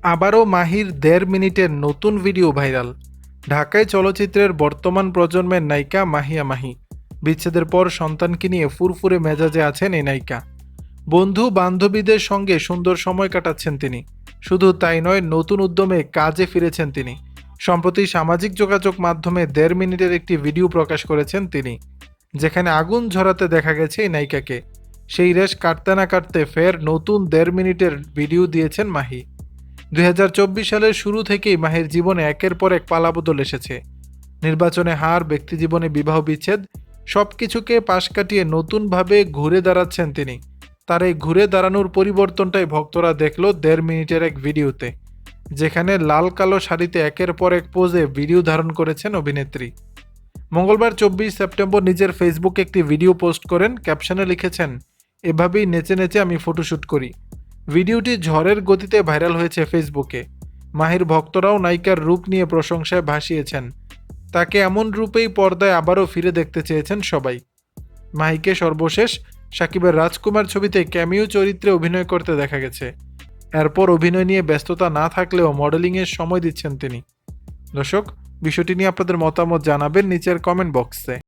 আবারও মাহির ১.৫ মিনিটের নতুন ভিডিও ভাইরাল। ঢাকায় চলচ্চিত্রের বর্তমান প্রজন্মের নায়িকা মাহিয়া মাহি। বিচ্ছেদের পর সন্তানকে নিয়ে ফুরফুরে মেজাজে আছেন এই নায়িকা। বন্ধু বান্ধবীদের সঙ্গে সুন্দর সময় কাটাচ্ছেন তিনি। শুধু তাই নয়, নতুন উদ্যমে কাজে ফিরেছেন তিনি। সম্প্রতি সামাজিক যোগাযোগ মাধ্যমে ১.৫ মিনিটের একটি ভিডিও প্রকাশ করেছেন তিনি, যেখানে আগুন ঝরাতে দেখা গেছে এই নায়িকাকে। সেই রেশ কাটতে না কাটতে ফের নতুন ১.৫ মিনিটের ভিডিও দিয়েছেন মাহি। ২০২৪ সালের শুরু থেকেই মাহির জীবনে একের পর এক পালাবদল এসেছে। নির্বাচনে হার, ব্যক্তিজীবনে বিবাহ বিচ্ছেদ, সবকিছুকে পাশ কাটিয়ে নতুনভাবে ঘুরে দাঁড়াচ্ছেন তিনি। তার এই ঘুরে দাঁড়ানোর পরিবর্তনটাই ভক্তরা দেখল ১.৫ মিনিটের এক ভিডিওতে, যেখানে লাল কালো শাড়িতে একের পর এক পোজে ভিডিও ধারণ করেছেন অভিনেত্রী। মঙ্গলবার ২৪ সেপ্টেম্বর নিজের ফেসবুকে একটি ভিডিও পোস্ট করেন। ক্যাপশনে লিখেছেন, এভাবেই নেচে নেচে আমি ফটোশ্যুট করি। ভিডিওটি ঝড়ের গতিতে ভাইরাল হয়েছে ফেসবুকে। মাহির ভক্তরাও নায়িকার রূপ নিয়ে প্রশংসায় ভাসিয়েছেন। তাকে এমন রূপেই পর্দায় আবারও ফিরে দেখতে চেয়েছেন সবাই। মাহিকে সর্বশেষ সাকিবের রাজকুমার ছবিতে ক্যামিও চরিত্রে অভিনয় করতে দেখা গেছে। এরপর অভিনয় নিয়ে ব্যস্ততা না থাকলেও মডেলিংয়ের সময় দিচ্ছেন তিনি। দর্শক, বিষয়টি নিয়ে আপনাদের মতামত জানাবেন নিচের কমেন্ট বক্সে।